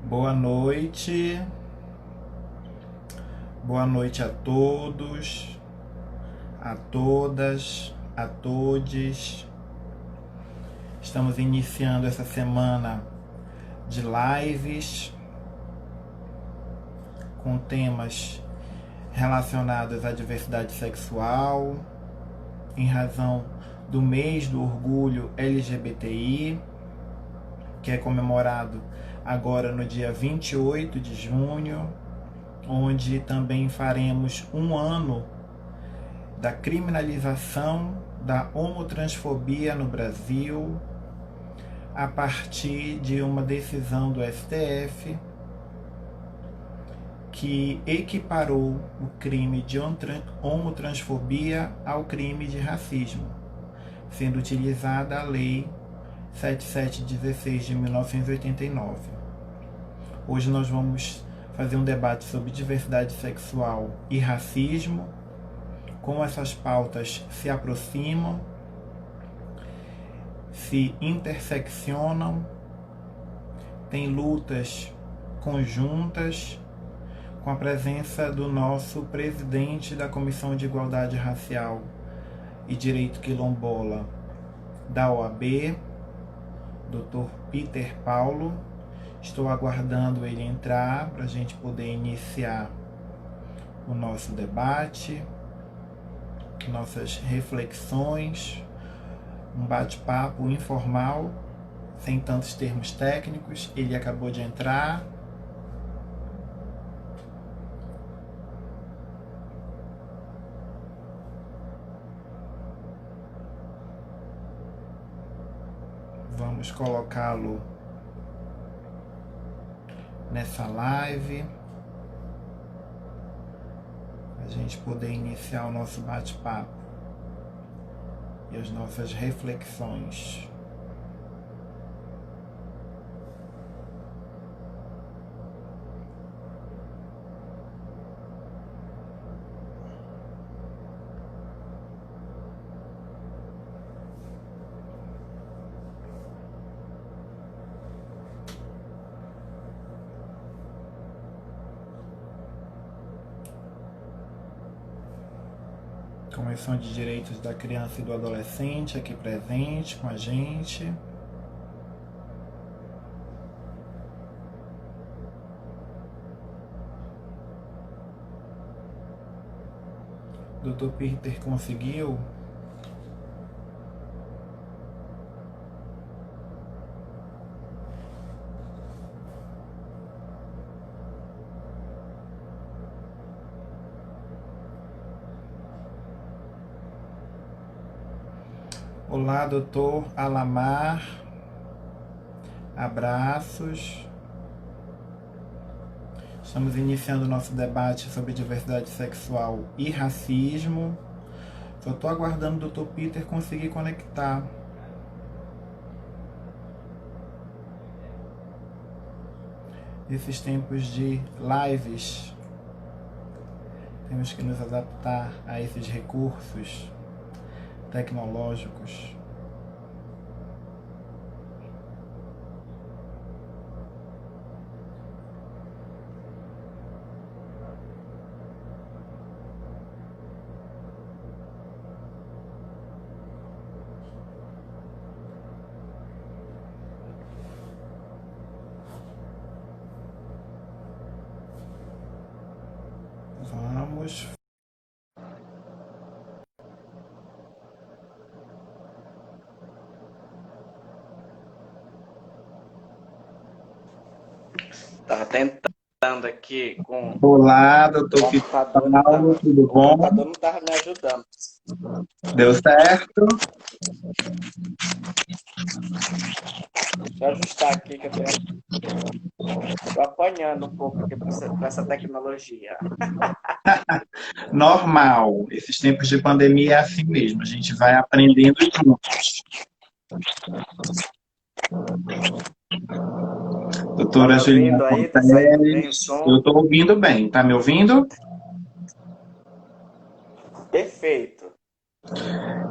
Boa noite, boa noite a todos, a todas, a todes. Estamos iniciando essa semana de lives com temas relacionados à diversidade sexual, em razão do mês do orgulho LGBTI, que é comemorado agora no dia 28 de junho, onde também faremos um ano da criminalização da homotransfobia no Brasil, a partir de uma decisão do STF que equiparou o crime de homotransfobia ao crime de racismo, sendo utilizada a Lei 7716 de 1989. Hoje nós vamos fazer um debate sobre diversidade sexual e racismo, como essas pautas se aproximam, se interseccionam, tem lutas conjuntas, com a presença do nosso presidente da Comissão de Igualdade Racial e Direito Quilombola da OAB, Dr. Peter Paulo. Estou aguardando ele entrar para a gente poder iniciar o nosso debate, nossas reflexões, um bate-papo informal, sem tantos termos técnicos. Ele acabou de entrar. Vamos colocá-lo nessa live, para a gente poder iniciar o nosso bate-papo e as nossas reflexões. Comissão de Direitos da Criança e do Adolescente aqui presente com a gente. Dr. Peter conseguiu? Olá, doutor Alamar. Abraços. Estamos iniciando o nosso debate sobre diversidade sexual e racismo. Só estou aguardando o Dr. Peter conseguir conectar. Esses tempos de lives, temos que nos adaptar a esses recursos tecnológicos. Vamos. Estava tentando aqui com... Olá, doutor o Peter computador, Paulo, tudo o bom? computador não estava me ajudando. Deu certo? Deixa eu ajustar aqui que eu estou apanhando um pouco aqui com essa tecnologia. Normal. Esses tempos de pandemia é assim mesmo. A gente vai aprendendo juntos. Doutora Tá me Juliana ouvindo aí? Tá saindo bem o Fonteles, som? eu estou ouvindo bem. Tá me ouvindo? Perfeito.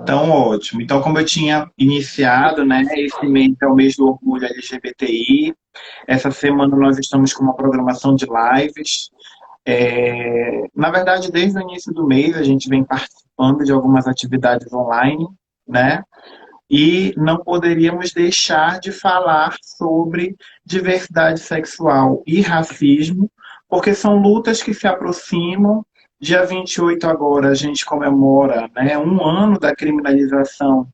Então, ótimo. Então, como eu tinha iniciado, né, esse mês é o mês do orgulho LGBTI, Essa semana nós estamos com uma programação de lives. Na verdade, desde o início do mês, a gente vem participando de algumas atividades online, né? E não poderíamos deixar de falar sobre diversidade sexual e racismo, porque são lutas que se aproximam. Dia 28 agora a gente comemora, né, um ano da criminalização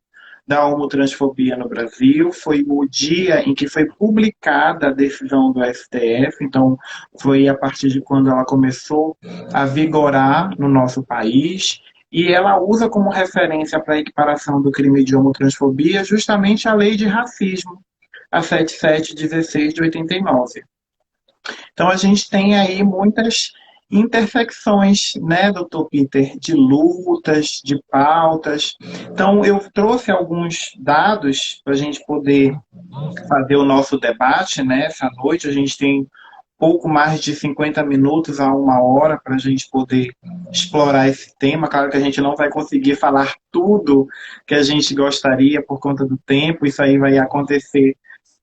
da homotransfobia no Brasil. Foi o dia em que foi publicada a decisão do STF, então foi a partir de quando ela começou a vigorar no nosso país. E ela usa como referência para a equiparação do crime de homotransfobia justamente a lei de racismo, a 7716 de 89. Então a gente tem aí muitas intersecções, né, doutor Peter, de lutas, de pautas. Então eu trouxe alguns dados para a gente poder fazer o nosso debate, né? Essa noite a gente tem pouco mais de 50 minutos a uma hora para a gente poder explorar esse tema. Claro que a gente não vai conseguir falar tudo que a gente gostaria por conta do tempo, isso aí vai acontecer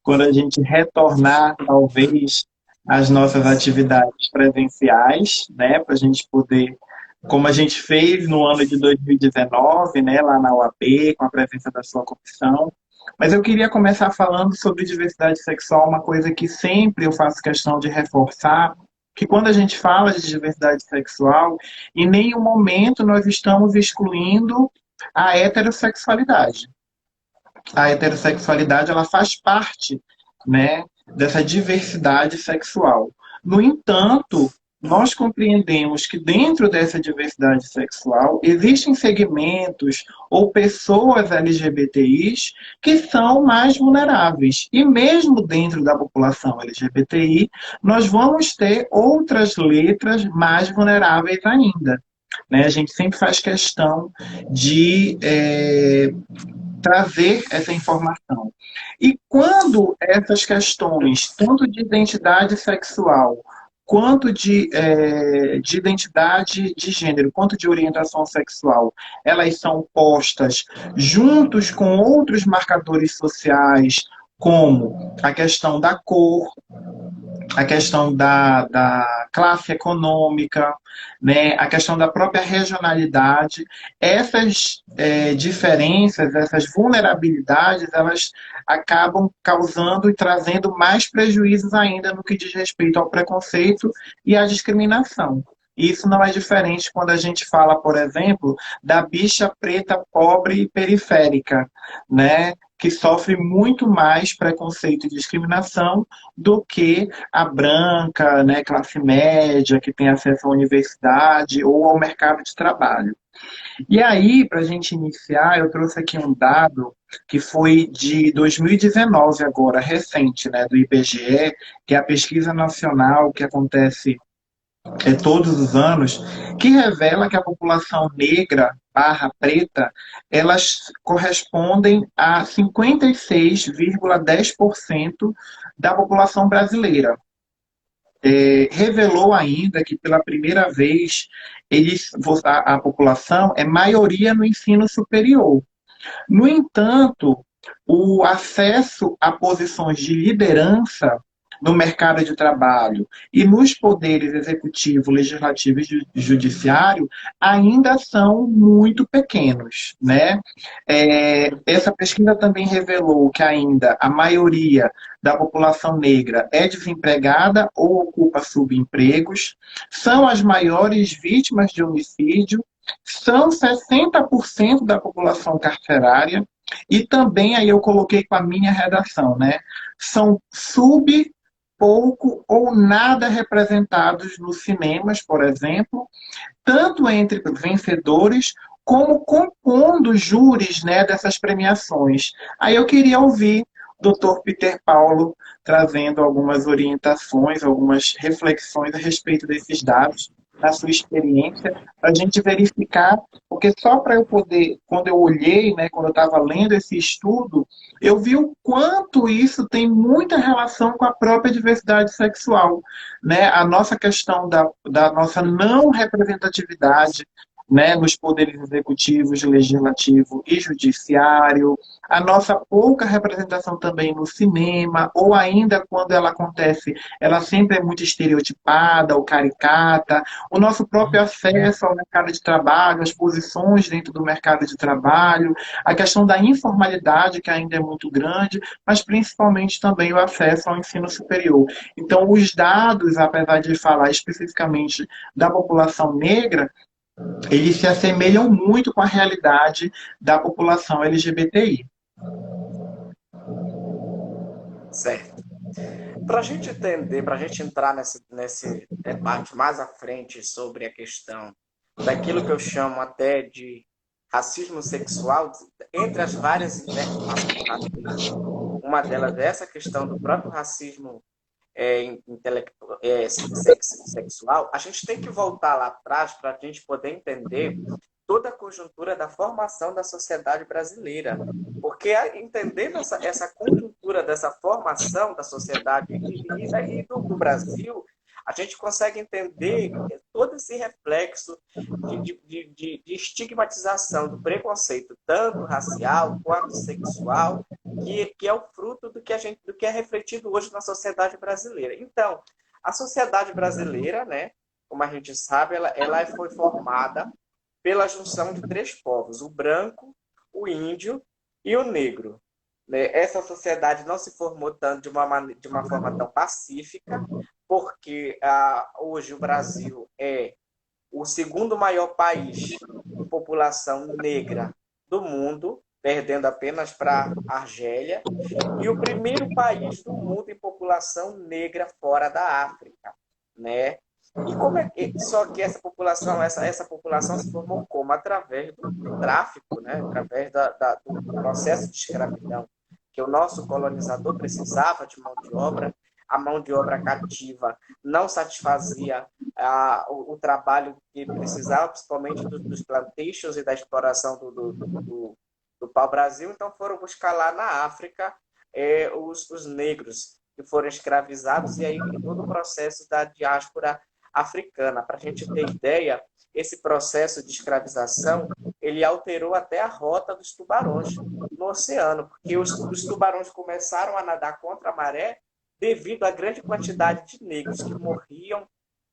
quando a gente retornar, talvez, às nossas atividades presenciais, né, para a gente poder, como a gente fez no ano de 2019, né, lá na UAB, com a presença da sua comissão. Mas eu queria começar falando sobre diversidade sexual, uma coisa que sempre eu faço questão de reforçar, que quando a gente fala de diversidade sexual, em nenhum momento nós estamos excluindo a heterossexualidade. A heterossexualidade ela faz parte, né, dessa diversidade sexual. No entanto, nós compreendemos que dentro dessa diversidade sexual existem segmentos ou pessoas LGBTIs que são mais vulneráveis. E mesmo dentro da população LGBTI, nós vamos ter outras letras mais vulneráveis ainda. Né? A gente sempre faz questão de trazer essa informação. E quando essas questões, tanto de identidade sexual, quanto de identidade de gênero, quanto de orientação sexual, elas são postas juntos com outros marcadores sociais, como a questão da cor, a questão da classe econômica, né, a questão da própria regionalidade, essas diferenças, essas vulnerabilidades, elas acabam causando e trazendo mais prejuízos ainda no que diz respeito ao preconceito e à discriminação. Isso não é diferente quando a gente fala, por exemplo, da bicha preta, pobre e periférica, né? Que sofre muito mais preconceito e discriminação do que a branca, né, classe média, que tem acesso à universidade ou ao mercado de trabalho. E aí, para a gente iniciar, eu trouxe aqui um dado que foi de 2019 agora, recente, né, do IBGE, que é a pesquisa nacional que acontece todos os anos, que revela que a população negra barra preta, elas correspondem a 56,10% da população brasileira. Revelou ainda que pela primeira vez a população é maioria no ensino superior. No entanto, o acesso a posições de liderança no mercado de trabalho e nos poderes executivo, legislativo e judiciário ainda são muito pequenos, né? Essa pesquisa também revelou que ainda a maioria da população negra é desempregada ou ocupa subempregos, são as maiores vítimas de homicídio, são 60% da população carcerária e também aí eu coloquei com a minha redação, né? São pouco ou nada representados nos cinemas, por exemplo, tanto entre vencedores como compondo júris, né, dessas premiações. Aí eu queria ouvir o Dr. Peter Paulo trazendo algumas orientações, algumas reflexões a respeito desses dados, na sua experiência, para a gente verificar, porque só para eu poder, quando eu olhei, né, quando eu estava lendo esse estudo, eu vi o quanto isso tem muita relação com a própria diversidade sexual, né? A nossa questão da nossa não representatividade né, nos poderes executivos, legislativo e judiciário, a nossa pouca representação também no cinema, ou ainda quando ela acontece, ela sempre é muito estereotipada ou caricata, o nosso próprio acesso ao mercado de trabalho, as posições dentro do mercado de trabalho, a questão da informalidade, que ainda é muito grande, mas principalmente também o acesso ao ensino superior. Então, os dados, apesar de falar especificamente da população negra, eles se assemelham muito com a realidade da população LGBTI. Certo. Para a gente entender, para a gente entrar nesse debate mais à frente sobre a questão daquilo que eu chamo até de racismo sexual, entre as várias interpretações do racismo, uma delas é essa questão do próprio racismo sexual, a gente tem que voltar lá atrás para a gente poder entender toda a conjuntura da formação da sociedade brasileira. Porque entendendo essa conjuntura dessa formação da sociedade e do Brasil, a gente consegue entender todo esse reflexo de estigmatização do preconceito, tanto racial quanto sexual, que é o fruto do que é refletido hoje na sociedade brasileira. Então, a sociedade brasileira, né, como a gente sabe, ela foi formada pela junção de três povos, o branco, o índio e o negro. Essa sociedade não se formou tanto de uma forma tão pacífica, porque hoje o Brasil é o segundo maior país em população negra do mundo, perdendo apenas para a Argélia, e o primeiro país do mundo em população negra fora da África, né? E como só que essa população se formou como? Através do tráfico, né? Através do processo de escravidão, que o nosso colonizador precisava de mão de obra, a mão de obra cativa não satisfazia o trabalho que precisava, principalmente dos plantations e da exploração do pau-brasil, então foram buscar lá na África os negros que foram escravizados e aí todo o processo da diáspora africana. Para a gente ter ideia, esse processo de escravização ele alterou até a rota dos tubarões no oceano, porque os tubarões começaram a nadar contra a maré devido à grande quantidade de negros que morriam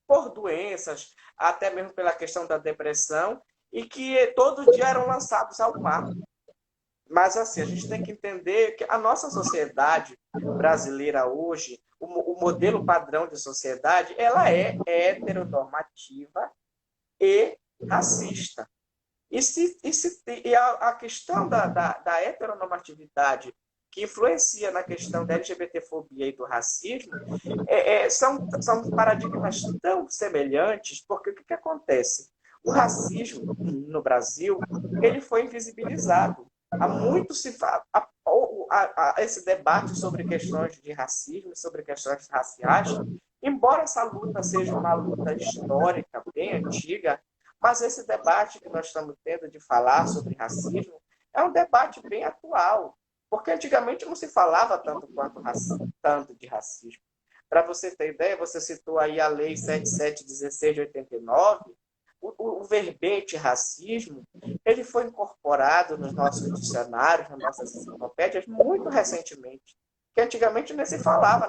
por doenças, até mesmo pela questão da depressão, e que todo dia eram lançados ao mar. Mas assim, a gente tem que entender que a nossa sociedade brasileira hoje, o modelo padrão de sociedade, ela é heteronormativa e racista. E a questão da heteronormatividade que influencia na questão da LGBTfobia e do racismo são paradigmas tão semelhantes, porque o que acontece? O racismo no Brasil ele foi invisibilizado. Há muito se fala esse debate sobre questões de racismo, sobre questões raciais, embora essa luta seja uma luta histórica, bem antiga, mas esse debate que nós estamos tendo de falar sobre racismo é um debate bem atual, porque antigamente não se falava tanto de racismo. Para você ter ideia, você citou aí a Lei 7716 de 89, o verbete racismo, ele foi incorporado nos nossos dicionários, nas nossas enciclopédias, muito recentemente. Que antigamente nem se falava,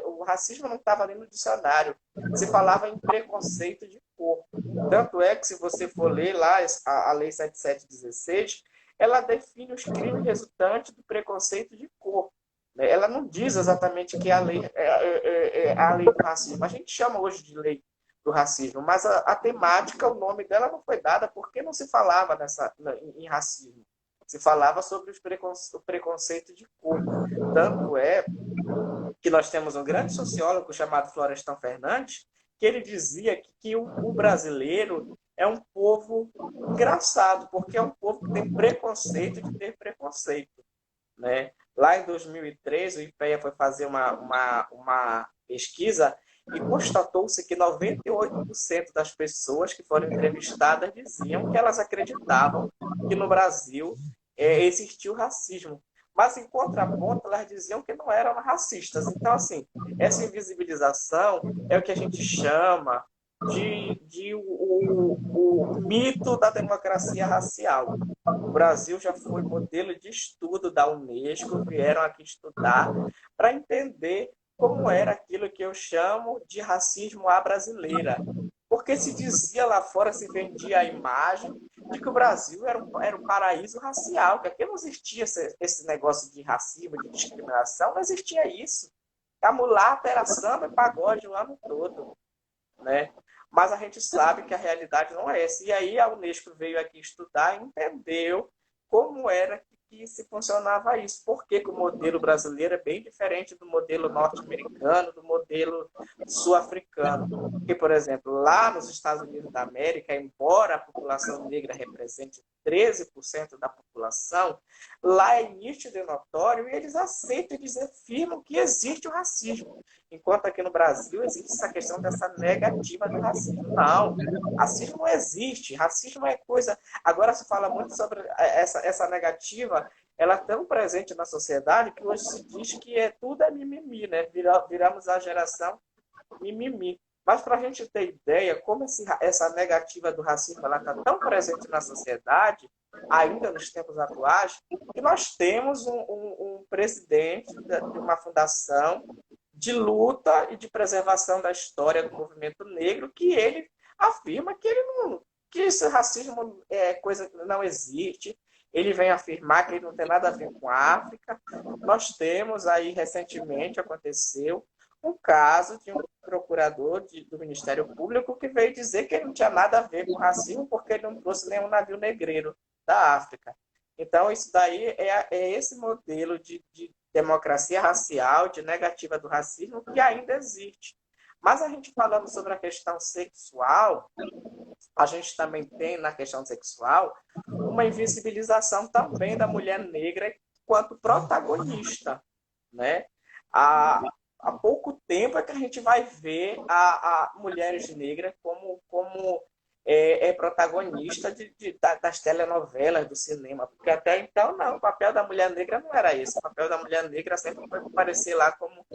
o racismo não estava ali no dicionário, se falava em preconceito de cor. Tanto é que, se você for ler lá a Lei 7716, ela define os crimes resultantes do preconceito de cor. Ela não diz exatamente que é a lei do racismo. A gente chama hoje de lei do racismo, mas a temática, o nome dela não foi dada porque não se falava em racismo. Se falava sobre o preconceito de cor. Tanto é que nós temos um grande sociólogo chamado Florestan Fernandes, que ele dizia que o brasileiro é um povo engraçado, porque é um povo que tem preconceito de ter preconceito. Né? Lá em 2003, o IPEA foi fazer uma pesquisa e constatou-se que 98% das pessoas que foram entrevistadas diziam que elas acreditavam que no Brasil existiu racismo. Mas, em contraponto, elas diziam que não eram racistas. Então, assim, essa invisibilização é o que a gente chama o mito da democracia racial. O Brasil já foi modelo de estudo da Unesco, vieram aqui estudar para entender como era aquilo que eu chamo de racismo à brasileira. Porque se dizia lá fora, se vendia a imagem de que o Brasil era um paraíso racial, que aqui não existia esse negócio de racismo, de discriminação, não existia isso. A mulata era samba e pagode o ano todo, né? Mas a gente sabe que a realidade não é essa. E aí a Unesco veio aqui estudar e entendeu como era que se funcionava isso. Por que, que o modelo brasileiro é bem diferente do modelo norte-americano, do modelo sul-africano. Porque, por exemplo, lá nos Estados Unidos da América, embora a população negra represente 13% da população, lá é nítido e notório e eles aceitam, eles afirmam que existe o racismo. Enquanto aqui no Brasil existe essa questão dessa negativa do racismo. Não, racismo não existe. Racismo é coisa... Agora se fala muito sobre essa negativa, ela é tão presente na sociedade que hoje se diz que tudo é mimimi, né? Viramos a geração mimimi. Mas para a gente ter ideia como essa negativa do racismo está tão presente na sociedade, ainda nos tempos atuais, que nós temos um presidente de uma fundação de luta e de preservação da história do movimento negro, que ele afirma que ele não, que esse racismo é coisa que não existe. Ele vem afirmar que ele não tem nada a ver com a África. Nós temos aí, recentemente, aconteceu um caso de um procurador do Ministério Público que veio dizer que ele não tinha nada a ver com racismo porque ele não trouxe nenhum navio negreiro da África. Então, isso daí é esse modelo de democracia racial, de negativa do racismo, que ainda existe. Mas a gente falando sobre a questão sexual, a gente também tem na questão sexual uma invisibilização também da mulher negra enquanto protagonista, né? Há pouco tempo é que a gente vai ver a mulheres negras como protagonista das telenovelas, do cinema, porque até então não, o papel da mulher negra não era esse, o papel da mulher negra sempre foi aparecer lá como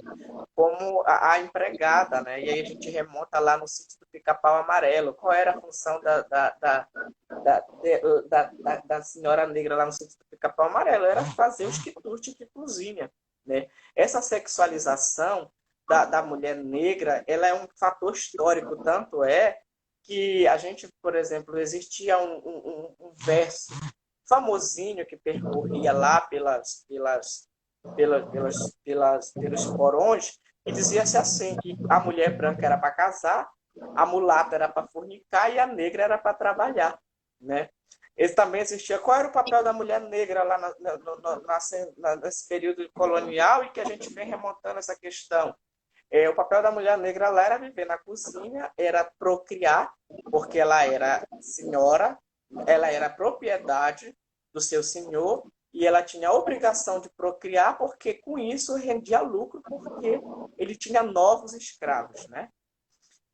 a empregada, né? E aí a gente remonta lá no sítio do Pica-Pau Amarelo, qual era a função da senhora negra lá no sítio do Pica-Pau Amarelo? Era fazer os quitutes de cozinha, né? Essa sexualização da mulher negra, ela é um fator histórico, tanto é que a gente, por exemplo, existia um verso famosinho que percorria lá pelos porões e dizia-se assim, que a mulher branca era para casar, a mulata era para fornicar e a negra era para trabalhar, né? Esse também existia. Qual era o papel da mulher negra lá nesse período colonial e que a gente vem remontando essa questão? O papel da mulher negra lá era viver na cozinha, era procriar, porque ela era senhora, ela era propriedade do seu senhor e ela tinha a obrigação de procriar, porque com isso rendia lucro, porque ele tinha novos escravos, né?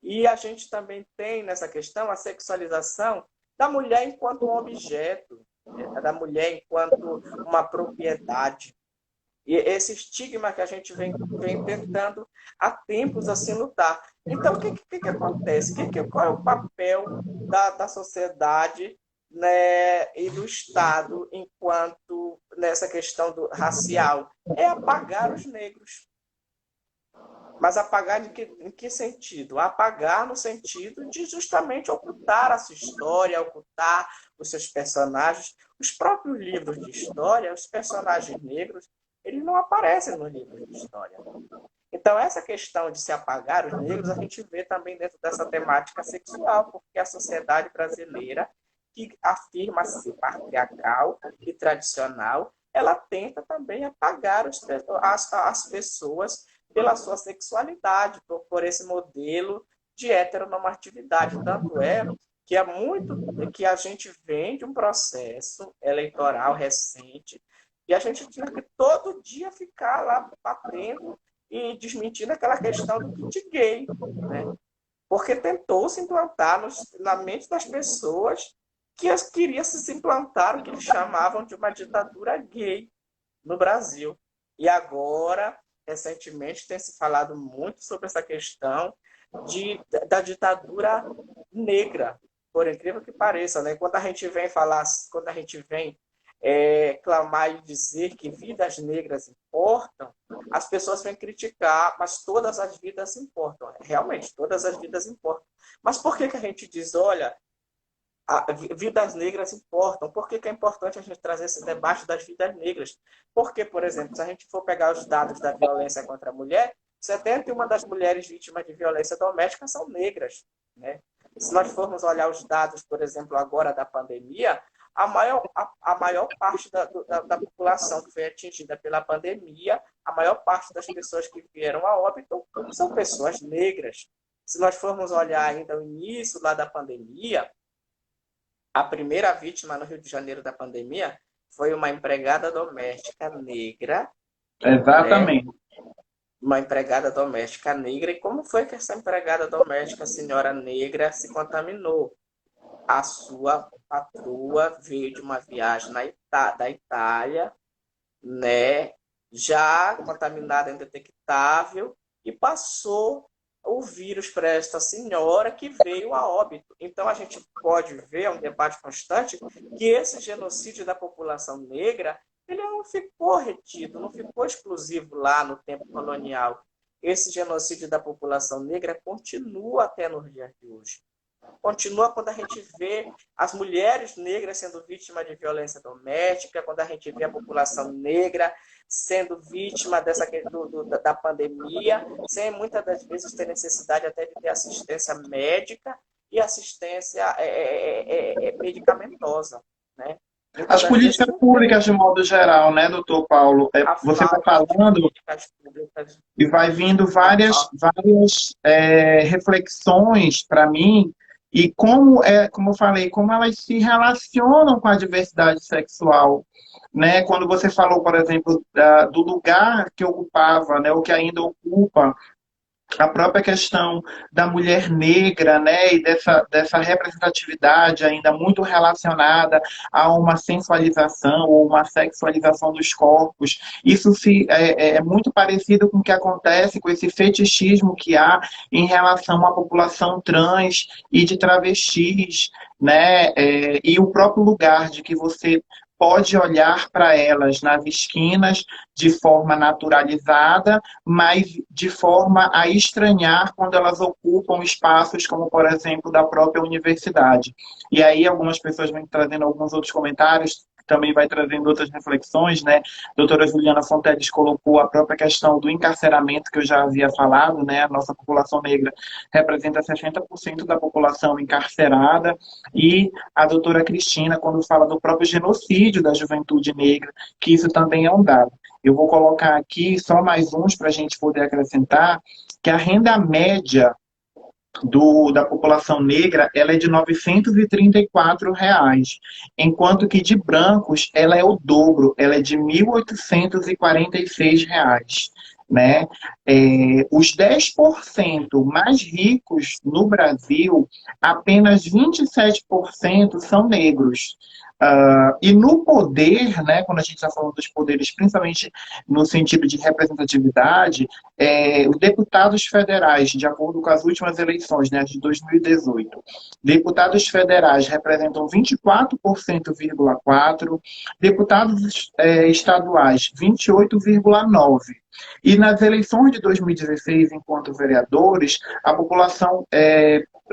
E a gente também tem nessa questão a sexualização da mulher enquanto um objeto, da mulher enquanto uma propriedade. E esse estigma que a gente vem tentando há tempos assim lutar. Então, o que acontece? Qual é o papel da sociedade, né, e do Estado enquanto nessa questão racial? É apagar os negros. Mas apagar em que sentido? Apagar no sentido de justamente ocultar a sua história, ocultar os seus personagens. Os próprios livros de história, os personagens negros, eles não aparecem nos livros de história. Então, essa questão de se apagar os negros, a gente vê também dentro dessa temática sexual, porque a sociedade brasileira, que afirma ser patriarcal e tradicional, ela tenta também apagar as pessoas pela sua sexualidade, por esse modelo de heteronormatividade. Tanto é que que a gente vem de um processo eleitoral recente e a gente tinha que todo dia ficar lá batendo e desmentindo aquela questão do kit gay, né? Porque tentou se implantar na mente das pessoas que queria se implantar o que eles chamavam de uma ditadura gay no Brasil. E agora, recentemente, tem se falado muito sobre essa questão da ditadura negra, por incrível que pareça, né? Quando a gente vem falar, quando a gente vem clamar e dizer que vidas negras importam, as pessoas vêm criticar, mas todas as vidas importam. Realmente, todas as vidas importam. Mas por que a gente diz, olha, vidas negras importam? Por que é importante a gente trazer esse debate das vidas negras? Porque, por exemplo, se a gente for pegar os dados da violência contra a mulher, 71 das mulheres vítimas de violência doméstica são negras, né? Se nós formos olhar os dados, por exemplo, agora da pandemia, a maior parte da população que foi atingida pela pandemia, a maior parte das pessoas que vieram a óbito são pessoas negras. Se nós formos olhar ainda o início lá da pandemia, a primeira vítima no Rio de Janeiro da pandemia foi uma empregada doméstica negra, Exatamente. né? Uma empregada doméstica negra. E como foi que essa empregada doméstica, senhora negra, se contaminou? A sua patroa veio de uma viagem da Itália, né, já contaminada, indetectável, e passou o vírus para esta senhora que veio a óbito. Então, a gente pode ver, é um debate constante, que esse genocídio da população negra, ele não ficou retido, não ficou exclusivo lá no tempo colonial. Esse genocídio da população negra continua até nos dias de hoje. Continua quando a gente vê as mulheres negras sendo vítimas de violência doméstica, quando a gente vê a população negra sendo vítima da pandemia, sem muitas das vezes ter necessidade até de ter assistência médica e assistência medicamentosa, né? As políticas públicas, de modo geral, né, doutor Paulo? Você está falando e vai vindo várias reflexões para mim, e como eu falei, como elas se relacionam com a diversidade sexual, né? Quando você falou, por exemplo, do lugar que ocupava, né, o que ainda ocupa, a própria questão da mulher negra, né, e dessa representatividade ainda muito relacionada a uma sensualização ou uma sexualização dos corpos. Isso é muito parecido com o que acontece com esse fetichismo que há em relação à população trans e de travestis, né, e o próprio lugar de que você pode olhar para elas nas esquinas de forma naturalizada, mas de forma a estranhar quando elas ocupam espaços como, por exemplo, da própria universidade. E aí algumas pessoas vêm trazendo alguns outros comentários, também vai trazendo outras reflexões, né? A doutora Juliana Fonteles colocou a própria questão do encarceramento, que eu já havia falado, né? A nossa população negra representa 60% da população encarcerada, e a doutora Cristina, quando fala do próprio genocídio da juventude negra, que isso também é um dado. Eu vou colocar aqui só mais uns para a gente poder acrescentar, que a renda média da população negra, ela é de R$ 934, enquanto que de brancos ela é o dobro, ela é de R$ 1.846. Né? Os 10% mais ricos no Brasil, apenas 27% são negros. E no poder, né, quando a gente está falando dos poderes, principalmente no sentido de representatividade, os deputados federais, de acordo com as últimas eleições, né, de 2018, deputados federais representam 24,4%, deputados estaduais 28,9%. E nas eleições de 2016, enquanto vereadores, a população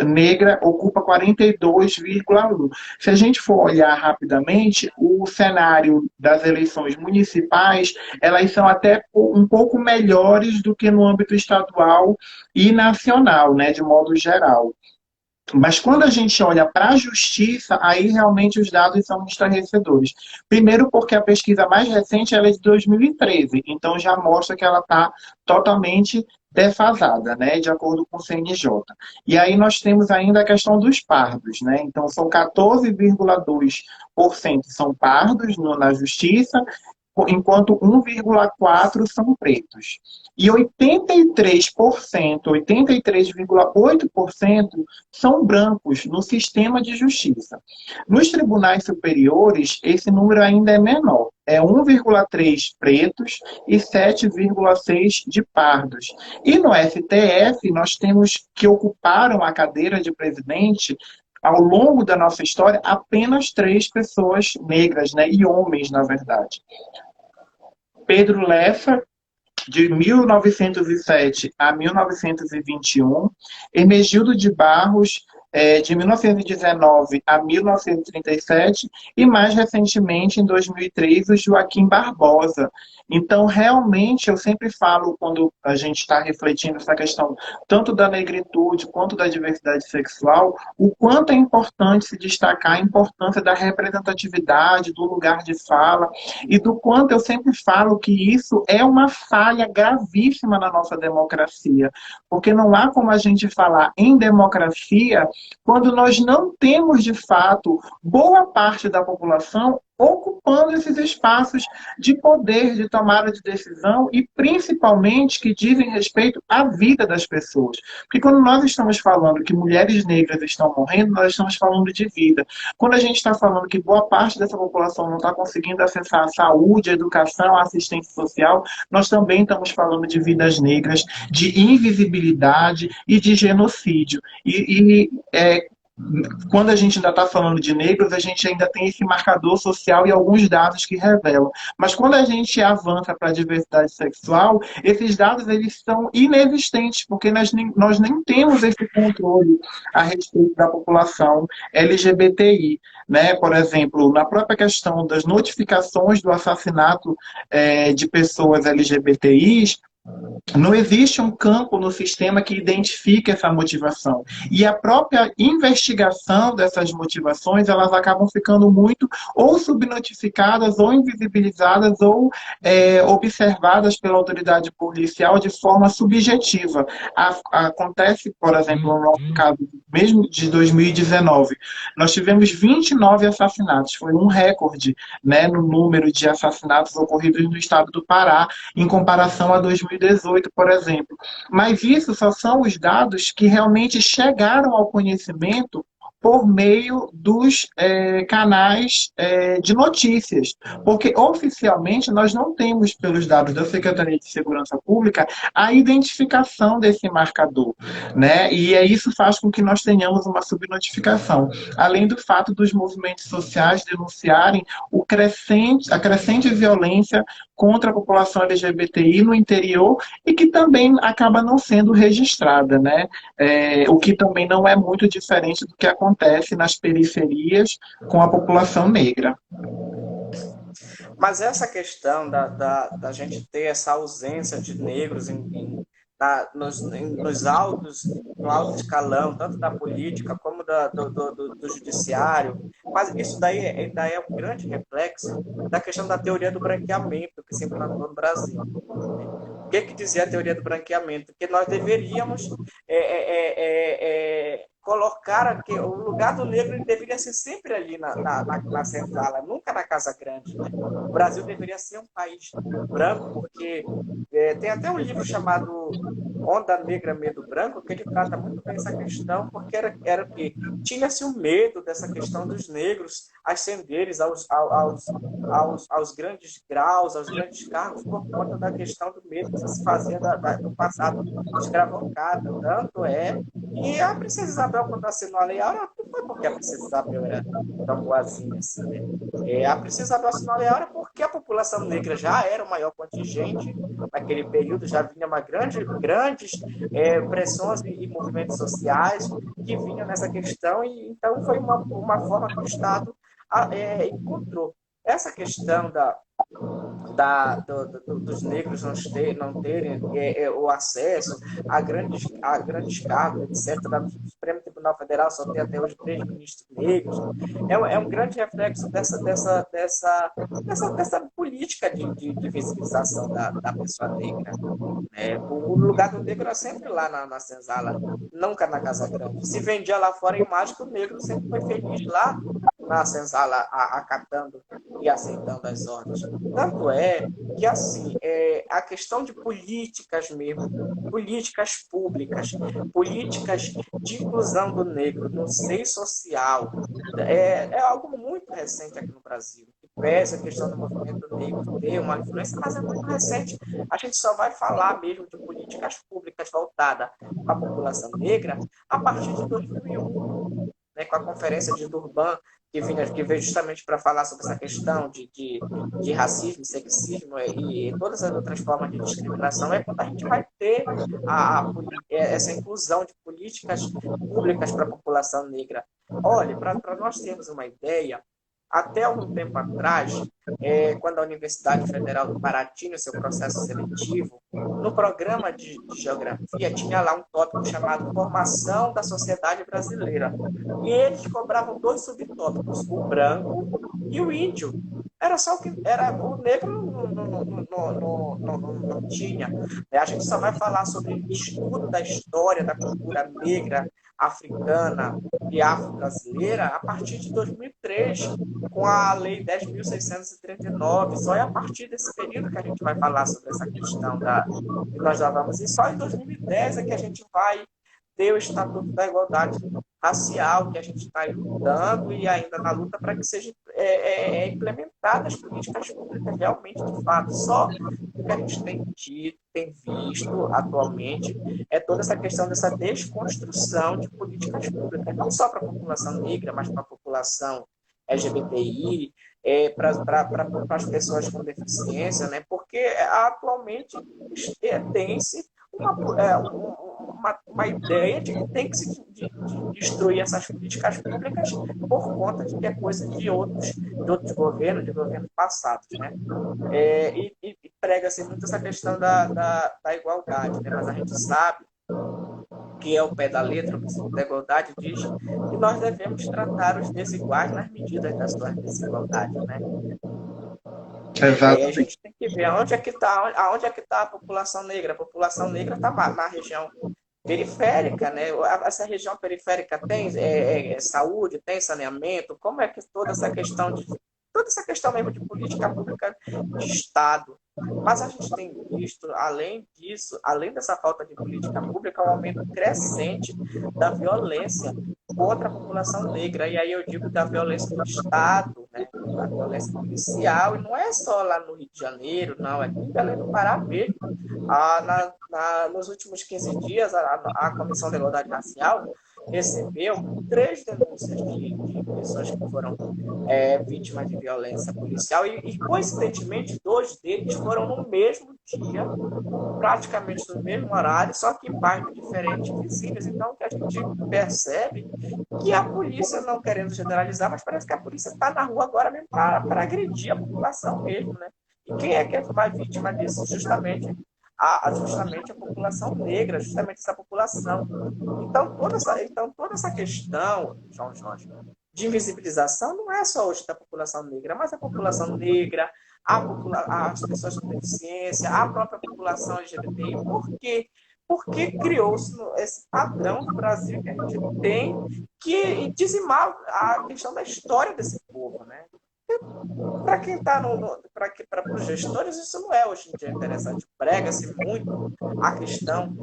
negra ocupa 42,1%. Se a gente for olhar rapidamente, o cenário das eleições municipais, elas são até um pouco melhores do que no âmbito estadual e nacional, né, de modo geral. Mas quando a gente olha para a justiça, aí realmente os dados são estarrecedores. Primeiro porque a pesquisa mais recente ela é de 2013, então já mostra que ela está totalmente defasada, né, de acordo com o CNJ. E aí nós temos ainda a questão dos pardos, né? Então são 14,2% são pardos na justiça, enquanto 1,4% são pretos. E 83%, 83,8% são brancos no sistema de justiça. Nos tribunais superiores, esse número ainda é menor. É 1,3% pretos e 7,6% de pardos. E no STF, nós temos que ocuparam a cadeira de presidente ao longo da nossa história, apenas 3 pessoas negras, né? E homens, na verdade. Pedro Leffer, de 1907 a 1921, Hermenegildo de Barros, de 1919 a 1937, e mais recentemente, em 2003, o Joaquim Barbosa. Então, realmente, eu sempre falo, quando a gente está refletindo essa questão, tanto da negritude quanto da diversidade sexual, o quanto é importante se destacar a importância da representatividade, do lugar de fala, e do quanto eu sempre falo que isso é uma falha gravíssima na nossa democracia, porque não há como a gente falar em democracia quando nós não temos, de fato, boa parte da população ocupando esses espaços de poder, de tomada de decisão e, principalmente, que dizem respeito à vida das pessoas. Porque quando nós estamos falando que mulheres negras estão morrendo, nós estamos falando de vida. Quando a gente está falando que boa parte dessa população não está conseguindo acessar a saúde, a educação, a assistência social, nós também estamos falando de vidas negras, de invisibilidade e de genocídio. Quando a gente ainda está falando de negros, a gente ainda tem esse marcador social e alguns dados que revelam. Mas quando a gente avança para a diversidade sexual, esses dados eles são inexistentes, porque nós nem temos esse controle a respeito da população LGBTI. Né? Por exemplo, na própria questão das notificações do assassinato de pessoas LGBTIs, não existe um campo no sistema que identifique essa motivação. E a própria investigação dessas motivações, elas acabam ficando muito ou subnotificadas, ou invisibilizadas, ou observadas pela autoridade policial de forma subjetiva. Acontece, por exemplo, no nosso caso, mesmo de 2019, nós tivemos 29 assassinatos. Foi um recorde, né, no número de assassinatos ocorridos no estado do Pará, em comparação a 2018, por exemplo. Mas isso só são os dados que realmente chegaram ao conhecimento por meio dos canais de notícias. Porque, oficialmente, nós não temos, pelos dados da Secretaria de Segurança Pública, a identificação desse marcador. Né? E isso faz com que nós tenhamos uma subnotificação. Além do fato dos movimentos sociais denunciarem a crescente violência contra a população LGBTI no interior e que também acaba não sendo registrada, né? O que também não é muito diferente do que acontece nas periferias com a população negra. Mas essa questão da gente ter essa ausência de negros no alto escalão, tanto da política como do judiciário, mas isso daí é um grande reflexo da questão da teoria do branqueamento que se implantou no Brasil. O que dizia a teoria do branqueamento? Que nós deveríamos colocar aqui, o lugar do negro ele deveria ser sempre ali na senzala, nunca na casa grande. Né? O Brasil deveria ser um país branco, porque tem até um livro chamado Onda Negra, Medo Branco, que ele trata muito bem essa questão, porque era o quê? Tinha-se um medo dessa questão dos negros ascenderem aos grandes graus, aos grandes cargos, por conta da questão do medo que se fazia do passado escravocrata. Tanto é que a princesa Isabel, quando assinou a Lei Áurea, não foi porque a princesa Isabel era tão boazinha assim, né? A princesa Isabel assinou a Lei Áurea porque a população negra já era o maior contingente naquele período, já vinha uma grandes pressões e movimentos sociais que vinham nessa questão, e então foi uma forma que o Estado encontrou. Essa questão dos negros não terem o acesso a grandes cargos, etc. O Supremo Tribunal Federal só tem até hoje 3 ministros negros. É um grande reflexo dessa política de visibilização da pessoa negra. O lugar do negro é sempre lá na senzala, nunca na casa grande. Se vendia lá fora a imagem que o negro sempre foi feliz lá na senzala acatando e aceitando as ordens. Tanto é que, assim, a questão de políticas mesmo, políticas públicas, políticas de inclusão do negro no seio social, é algo muito recente aqui no Brasil. Que pesa a questão do movimento negro ter uma influência, mas é muito recente. A gente só vai falar mesmo de políticas públicas voltadas para a população negra a partir de 2001, né, com a Conferência de Durban, que veio justamente para falar sobre essa questão de racismo, sexismo e todas as outras formas de discriminação, é quando a gente vai ter essa inclusão de políticas públicas para a população negra. Olha, para nós termos uma ideia, até algum tempo atrás, quando a Universidade Federal do Paraty, no seu processo seletivo, no programa de geografia, tinha lá um tópico chamado Formação da Sociedade Brasileira. E eles cobravam dois subtópicos, o branco e o índio. Era só o que era o negro não tinha. A gente só vai falar sobre estudo da história da cultura negra, africana e afro-brasileira a partir de 2003, com a Lei 10.639. Só é a partir desse período que a gente vai falar sobre essa questão que nós já vamos. E só em 2010 é que a gente vai ter o Estatuto da Igualdade Racial, que a gente está lutando e ainda na luta para que sejam implementadas políticas públicas realmente de fato. Só o que a gente tem dito, tem visto atualmente, é toda essa questão dessa desconstrução de políticas públicas, não só para a população negra, mas para a população LGBTI, para as pessoas com deficiência, né? Porque atualmente tem-se uma ideia de que tem que se destruir essas políticas públicas por conta de que é coisa de outros governos, de governos passados, né? E prega-se muito essa questão da igualdade, né? Mas a gente sabe que é o pé da letra, o princípio da igualdade diz que nós devemos tratar os desiguais nas medidas das suas desigualdades, né? Aí a gente tem que ver aonde é que está a população negra. A população negra está na região periférica, né? Essa região periférica tem saúde, tem saneamento. Como é que toda essa questão mesmo de política pública de Estado? Mas a gente tem visto, além disso, além dessa falta de política pública, um aumento crescente da violência contra a população negra. E aí eu digo da violência do Estado, né? Da violência policial, e não é só lá no Rio de Janeiro, não, é aqui em Belém do Pará mesmo. Nos últimos 15 dias, a Comissão de Igualdade Racial recebeu 3 denúncias de pessoas que foram vítimas de violência policial e, coincidentemente, 2 deles foram no mesmo dia, praticamente no mesmo horário, só que em bairros diferentes, vizinhos. Então, o que a gente percebe que a polícia, não querendo generalizar, mas parece que a polícia está na rua agora mesmo para agredir a população mesmo, né? E quem é que é mais vítima disso? Justamente a população negra, justamente essa população. Então, toda essa questão, João Jorge, de invisibilização não é só hoje da população negra, mas a população negra, as pessoas com deficiência, a própria população LGBTI. Por quê? Porque criou-se esse padrão no Brasil que a gente tem que dizimar a questão da história desse povo, né? Para quem está para os gestores, isso não é hoje em dia interessante. Prega-se muito a questão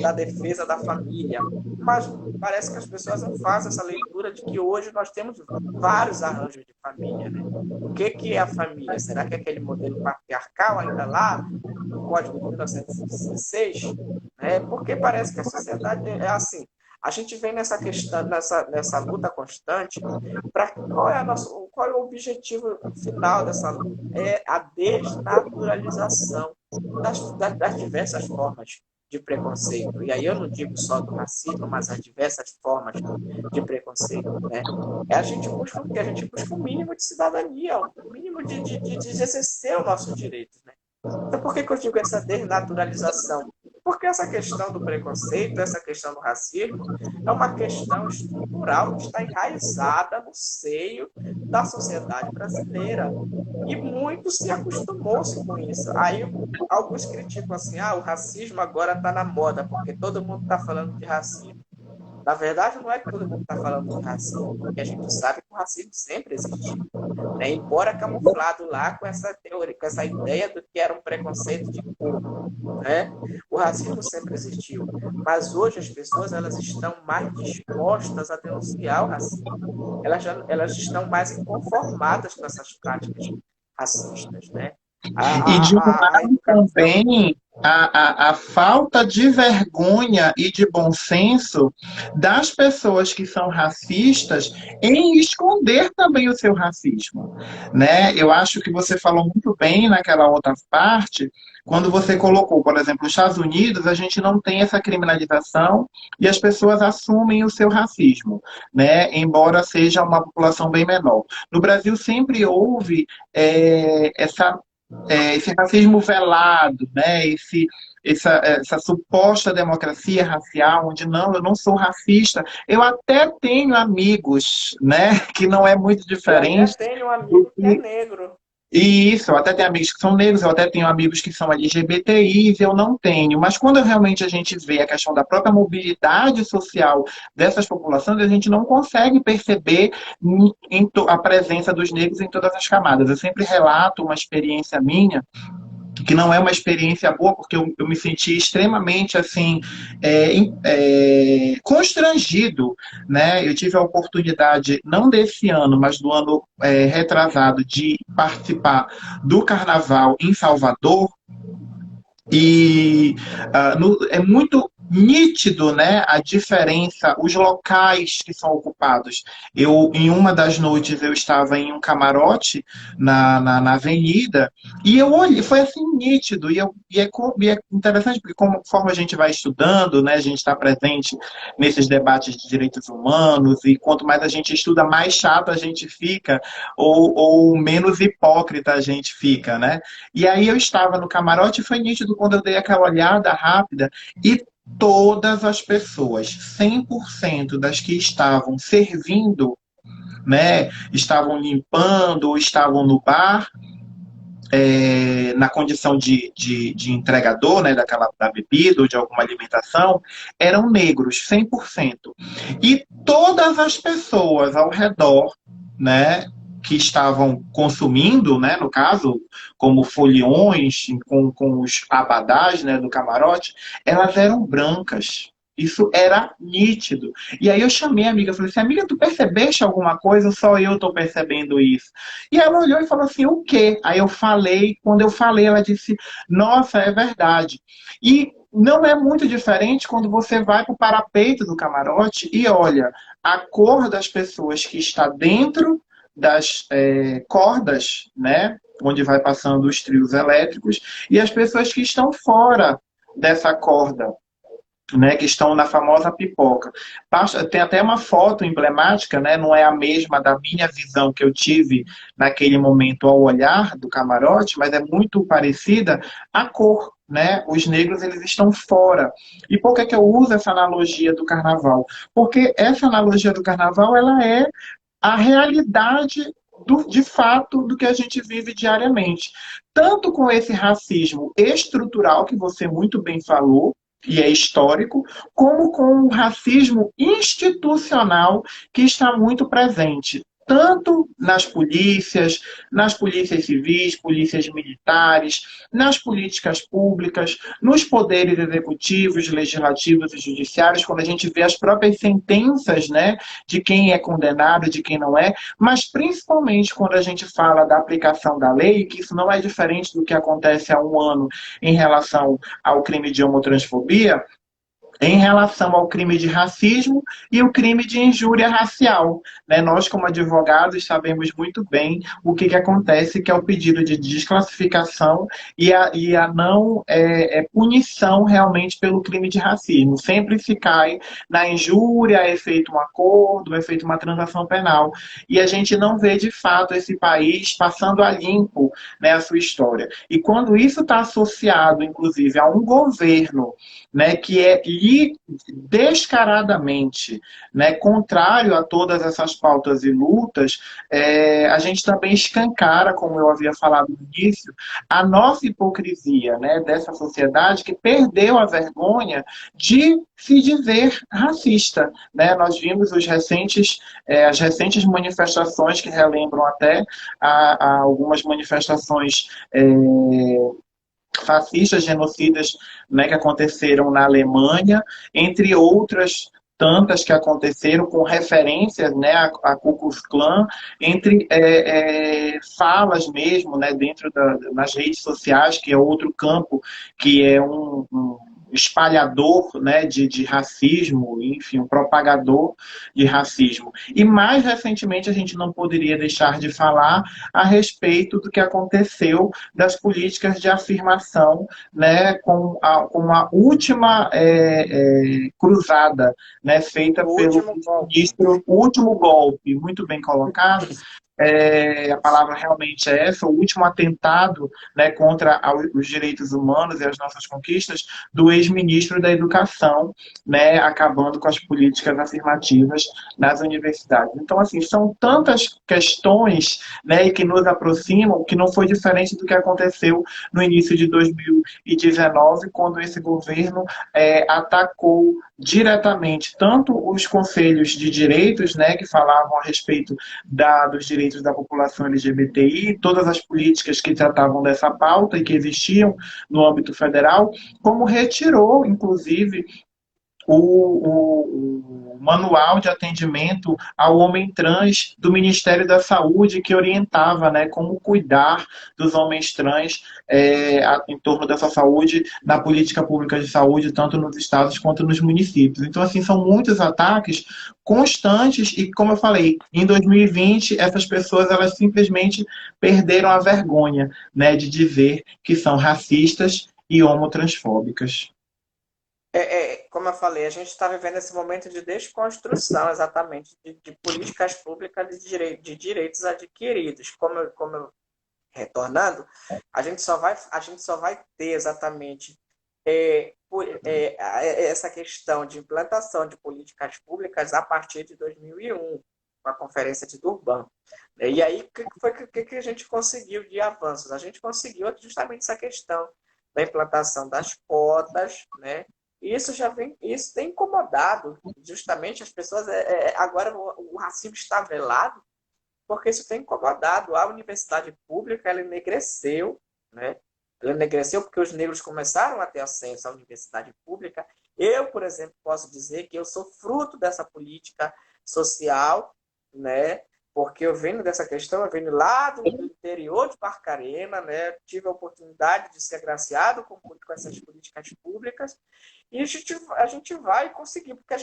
da defesa da família, mas parece que as pessoas não fazem essa leitura de que hoje nós temos vários arranjos de família, né? O que é a família? Será que é aquele modelo patriarcal ainda lá, no Código de 1916? Porque parece que a sociedade é assim. A gente vem nessa questão, nessa luta constante, qual é o objetivo final dessa luta? É a desnaturalização das diversas formas de preconceito. E aí eu não digo só do racismo, mas as diversas formas de preconceito, né? A gente busca o mínimo de cidadania, o mínimo de exercer os nossos direitos, né? Então, por que eu digo essa desnaturalização? Porque essa questão do preconceito, essa questão do racismo, é uma questão estrutural que está enraizada no seio da sociedade brasileira. E muito se acostumou-se com isso. Aí alguns criticam assim, o racismo agora está na moda, porque todo mundo está falando de racismo. Na verdade, não é que todo mundo está falando de racismo, porque a gente sabe que o racismo sempre existiu, né? Embora camuflado lá com essa teoria, com essa ideia do que era um preconceito de cor, né? O racismo sempre existiu, mas hoje as pessoas elas estão mais dispostas a denunciar o racismo. Elas estão mais inconformadas com essas práticas racistas, né? E de um A lado educação. também a falta de vergonha e de bom senso das pessoas que são racistas em esconder também o seu racismo, né? Eu acho que você falou muito bem naquela outra parte, quando você colocou, por exemplo, nos Estados Unidos, a gente não tem essa criminalização e as pessoas assumem o seu racismo, né? Embora seja uma população bem menor. No Brasil sempre houve esse racismo velado, né? Essa suposta democracia racial, onde não, eu não sou racista, eu até tenho amigos, né? Que não é muito Eu até diferente tenho um do amigo que é que negro. e isso, eu até tenho amigos que são negros, eu até tenho amigos que são LGBTIs, eu não tenho. Mas quando realmente a gente vê a questão da própria mobilidade social dessas populações, a gente não consegue perceber a presença dos negros em todas as camadas. Eu sempre relato uma experiência minha que não é uma experiência boa, porque eu me senti extremamente assim constrangido, né? Eu tive a oportunidade, não desse ano, mas do ano retrasado, de participar do Carnaval em Salvador, e é muito nítido, né, a diferença, os locais que são ocupados. Em uma das noites, eu estava em um camarote na avenida, e eu olhei, foi assim nítido, e é interessante porque conforme a gente vai estudando, né, a gente está presente nesses debates de direitos humanos, e quanto mais a gente estuda, mais chato a gente fica, ou menos hipócrita a gente fica, né? E aí eu estava no camarote e foi nítido quando eu dei aquela olhada rápida e todas as pessoas, 100% das que estavam servindo, né, estavam limpando ou estavam no bar, na condição de entregador, né, da bebida ou de alguma alimentação, eram negros, 100%. E todas as pessoas ao redor, né, que estavam consumindo, né, no caso, como foliões, com os abadás, né, do camarote, elas eram brancas. Isso era nítido. E aí eu chamei a amiga, falei assim, amiga, tu percebeste alguma coisa ou só eu estou percebendo isso? E ela olhou e falou assim, o quê? Aí eu falei, quando eu falei, ela disse, nossa, é verdade. E não é muito diferente quando você vai para o parapeito do camarote e olha a cor das pessoas que está dentro das cordas, né? Onde vai passando os trios elétricos, e as pessoas que estão fora dessa corda, né, que estão na famosa pipoca. Tem até uma foto emblemática, né, não é a mesma da minha visão que eu tive naquele momento ao olhar do camarote, mas é muito parecida a cor. Né? Os negros eles estão fora. E por que eu uso essa analogia do carnaval? Porque essa analogia do carnaval ela é a realidade de fato do que a gente vive diariamente. Tanto com esse racismo estrutural que você muito bem falou, e é histórico, como com o racismo institucional que está muito presente, tanto nas polícias civis, polícias militares, nas políticas públicas, nos poderes executivos, legislativos e judiciários, quando a gente vê as próprias sentenças, né, de quem é condenado, de quem não é, mas principalmente quando a gente fala da aplicação da lei, que isso não é diferente do que acontece há um ano em relação ao crime de homotransfobia, em relação ao crime de racismo e o crime de injúria racial. Né? Nós, como advogados, sabemos muito bem o que acontece, que é o pedido de desclassificação e a não punição realmente pelo crime de racismo. Sempre se cai na injúria, é feito um acordo, é feita uma transação penal. E a gente não vê, de fato, esse país passando a limpo, né, a sua história. E quando isso está associado, inclusive, a um governo, né, que é descaradamente, né, contrário a todas essas pautas e lutas, a gente também escancara, como eu havia falado no início, a nossa hipocrisia, né, dessa sociedade que perdeu a vergonha de se dizer racista, né? Nós vimos as recentes manifestações que relembram até a algumas manifestações fascistas, genocidas, né, que aconteceram na Alemanha, entre outras tantas que aconteceram com referências, né, a Ku Klux Klan, entre falas mesmo, né, nas redes sociais, que é outro campo, que é um espalhador, né, de racismo, enfim, um propagador de racismo. E mais recentemente a gente não poderia deixar de falar a respeito do que aconteceu das políticas de afirmação, né, com a última cruzada, né, feita O pelo último golpe. ministro, o último golpe, muito bem colocado, a palavra realmente é essa, o último atentado, né, contra os direitos humanos e as nossas conquistas do ex-ministro da Educação, né, acabando com as políticas afirmativas nas universidades. Então, assim, são tantas questões, né, que nos aproximam, que não foi diferente do que aconteceu no início de 2019, quando esse governo atacou diretamente tanto os conselhos de direitos, né, que falavam a respeito dos direitos da população LGBTI, todas as políticas que tratavam dessa pauta e que existiam no âmbito federal, como retirou, inclusive, o manual de atendimento ao homem trans do Ministério da Saúde, que orientava, né, como cuidar dos homens trans em torno dessa saúde na política pública de saúde, tanto nos estados quanto nos municípios. Então, assim, são muitos ataques constantes e, como eu falei, em 2020, essas pessoas elas simplesmente perderam a vergonha, né, de dizer que são racistas e homotransfóbicas. Como eu falei, a gente está vivendo esse momento de desconstrução, exatamente, de políticas públicas de direitos adquiridos. Retornando, a gente só vai ter exatamente essa questão de implantação de políticas públicas a partir de 2001, com a Conferência de Durban. E aí, o que a gente conseguiu de avanços? A gente conseguiu justamente essa questão da implantação das cotas, né? E isso tem incomodado justamente as pessoas. Agora o racismo está velado, porque isso tem incomodado. A universidade pública ela enegreceu, né? Ela enegreceu porque os negros começaram a ter acesso à universidade pública. Eu, por exemplo, posso dizer que eu sou fruto dessa política social, né? Porque eu venho dessa questão, eu venho lá do interior de Barcarena, né? Tive a oportunidade de ser agraciado com essas políticas públicas e a gente vai conseguir, porque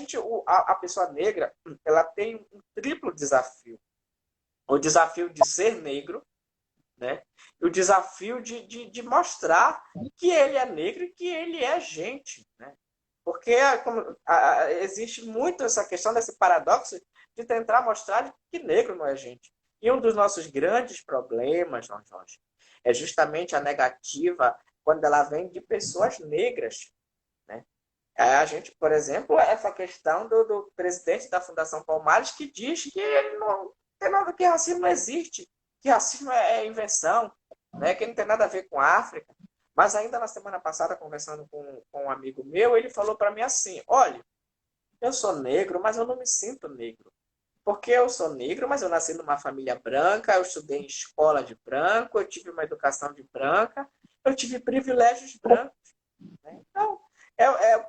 a pessoa negra ela tem um triplo desafio. O desafio de ser negro, né? E o desafio de mostrar que ele é negro e que ele é gente, né? Porque existe muito essa questão desse paradoxo de tentar mostrar que negro não é gente. E um dos nossos grandes problemas, Jorge, é justamente a negativa quando ela vem de pessoas negras, né? A gente, por exemplo, essa questão do presidente da Fundação Palmares que diz que ele não tem nada, que racismo não existe, que racismo é invenção, né? Que não tem nada a ver com a África. Mas ainda na semana passada, conversando com um amigo meu, ele falou para mim assim, olha, eu sou negro, mas eu não me sinto negro. Porque eu sou negro, mas eu nasci numa família branca, eu estudei em escola de branco, eu tive uma educação de branca, eu tive privilégios brancos, né? Então,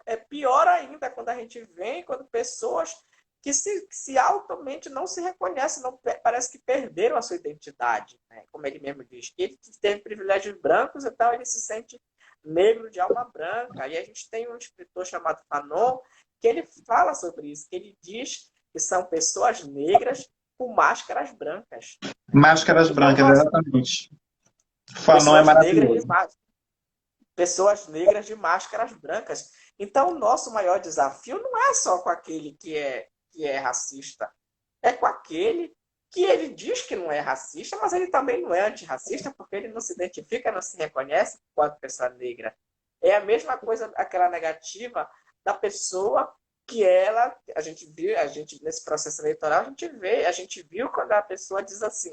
é pior ainda quando a gente vem, quando pessoas que se altamente não se reconhecem, não, parece que perderam a sua identidade, né? Como ele mesmo diz, ele teve privilégios brancos, então ele se sente negro de alma branca. E a gente tem um escritor chamado Fanon, que ele fala sobre isso, que ele diz que são pessoas negras com máscaras brancas. Máscaras Então, brancas, exatamente. Fanon é pessoas negras maravilhoso. pessoas negras de máscaras brancas. Então, o nosso maior desafio não é só com aquele que é racista, é com aquele que ele diz que não é racista, mas ele também não é antirracista, porque ele não se identifica, não se reconhece enquanto pessoa negra. É a mesma coisa, aquela negativa da pessoa que a gente viu, a gente nesse processo eleitoral, a gente viu quando a pessoa diz assim,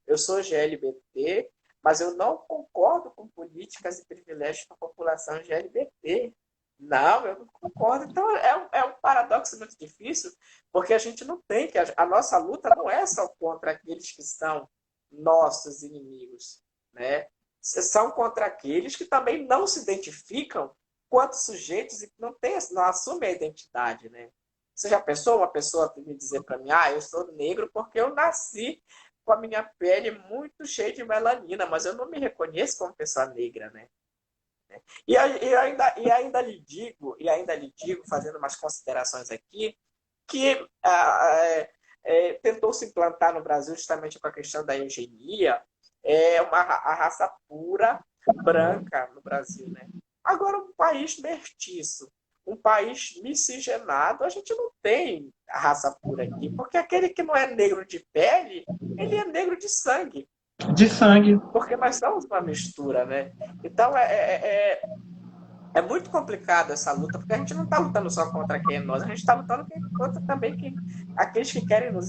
eu sou GLBT, mas eu não concordo com políticas e privilégios para a população GLBT. Não, eu não concordo. Então, é um paradoxo muito difícil, porque a gente não tem que... A nossa luta não é só contra aqueles que são nossos inimigos, né? São contra aqueles que também não se identificam quanto sujeitos e não assumem a identidade, né? Você já pensou uma pessoa me dizer para mim, eu sou negro porque eu nasci com a minha pele muito cheia de melanina, mas eu não me reconheço como pessoa negra, né? E ainda lhe digo, fazendo umas considerações aqui, que tentou se implantar no Brasil justamente com a questão da eugenia, a raça pura branca no Brasil, né? Agora, um país mestiço, um país miscigenado, a gente não tem a raça pura aqui, porque aquele que não é negro de pele, ele é negro de sangue. De sangue. Porque nós somos uma mistura, né? Então, é muito complicado essa luta, porque a gente não está lutando só contra quem é nós, a gente está lutando contra também aqueles que querem nos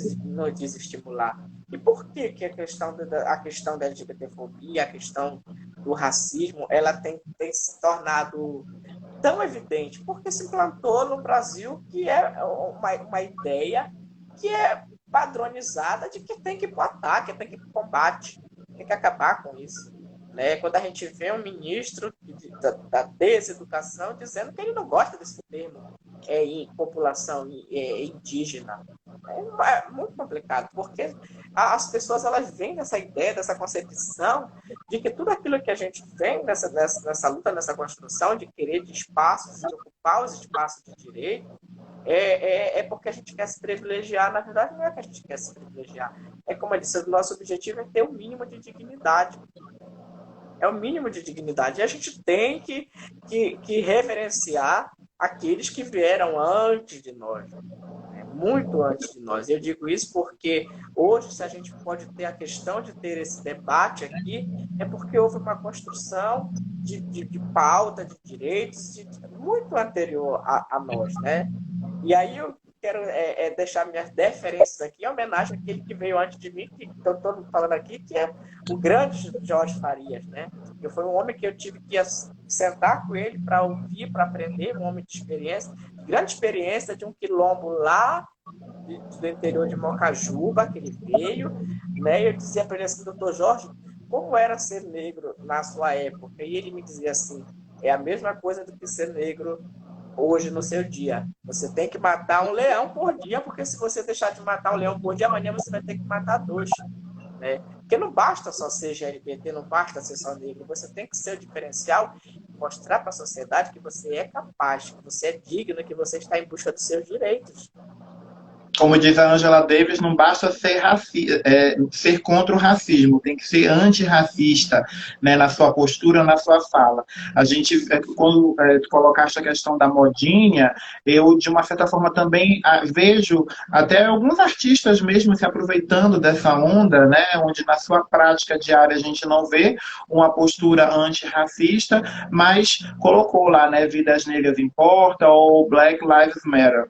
desestimular. E por que a questão da LGBTfobia, a questão do racismo, ela tem se tornado tão evidente? Porque se implantou no Brasil que é uma ideia que é padronizada de que tem que ir para o ataque, tem que ir para o combate, tem que acabar com isso. Né? Quando a gente vê um ministro da deseducação dizendo que ele não gosta desse termo em população indígena. É muito complicado, porque as pessoas elas vêm dessa ideia, dessa concepção de que tudo aquilo que a gente vem nessa luta, nessa construção de querer de espaços, de ocupar os espaços de direito, é porque a gente quer se privilegiar. Na verdade, não é que a gente quer se privilegiar. É como eu disse, o nosso objetivo é ter o mínimo de dignidade. É o mínimo de dignidade. E a gente tem que reverenciar aqueles que vieram antes de nós, né? Muito antes de nós. Eu digo isso porque hoje, se a gente pode ter a questão de ter esse debate aqui, é porque houve uma construção de pauta, de direitos, muito anterior a nós, né? E aí eu quero deixar minhas deferências aqui em homenagem àquele que veio antes de mim, que eu estou falando aqui, que é o grande Jorge Farias, né? Eu fui um homem que eu tive que sentar com ele para ouvir, para aprender, um homem de experiência, grande experiência de um quilombo lá do interior de Mocajuba, que ele veio, né? E eu dizia para ele assim, doutor Jorge, como era ser negro na sua época? E ele me dizia assim, é a mesma coisa do que ser negro hoje no seu dia. Você tem que matar um leão por dia, porque se você deixar de matar um leão por dia, amanhã você vai ter que matar 2. Né? Porque não basta só ser GLBT, não basta ser só negro. Você tem que ser o diferencial e mostrar para a sociedade que você é capaz, que você é digno, que você está em busca dos seus direitos. Como diz a Angela Davis, não basta ser contra o racismo, tem que ser antirracista, né, na sua postura, na sua fala. A gente, quando tu colocaste a questão da modinha, eu, de uma certa forma, também vejo até alguns artistas mesmo se aproveitando dessa onda, né, onde na sua prática diária a gente não vê uma postura antirracista, mas colocou lá, né, Vidas Negras Importam ou Black Lives Matter.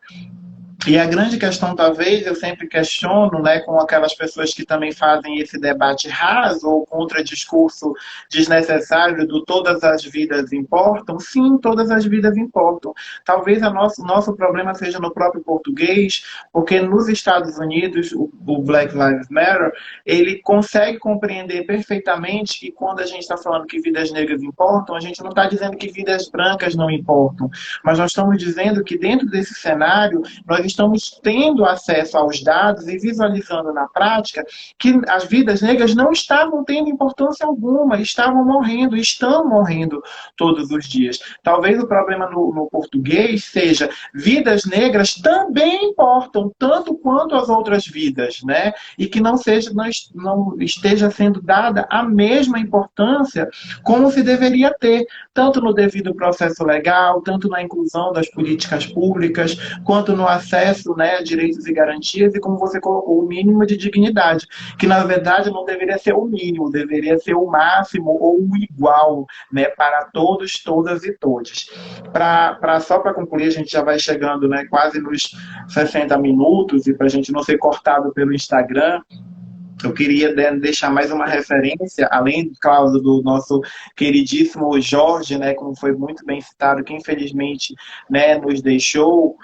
E a grande questão, talvez, eu sempre questiono, né, com aquelas pessoas que também fazem esse debate raso ou contra-discurso desnecessário do todas as vidas importam. Sim, todas as vidas importam. Talvez nosso problema seja no próprio português, porque nos Estados Unidos, o Black Lives Matter, ele consegue compreender perfeitamente que quando a gente está falando que vidas negras importam, a gente não está dizendo que vidas brancas não importam, mas nós estamos dizendo que dentro desse cenário, nós estamos tendo acesso aos dados e visualizando na prática que as vidas negras não estavam tendo importância alguma, estavam morrendo, estão morrendo todos os dias. Talvez o problema no português seja vidas negras também importam, tanto quanto as outras vidas, né? E que não esteja sendo dada a mesma importância como se deveria ter, tanto no devido processo legal, tanto na inclusão das políticas públicas, quanto no acesso acesso, né, a direitos e garantias, e como você colocou, o mínimo de dignidade, que na verdade não deveria ser o mínimo, deveria ser o máximo ou o igual, né, para todos, todas e todos. Só para concluir, a gente já vai chegando, né, quase nos 60 minutos, e para a gente não ser cortado pelo Instagram, eu queria deixar mais uma referência, além, claro, do nosso queridíssimo Jorge, né, como foi muito bem citado, que infelizmente, né, nos deixou.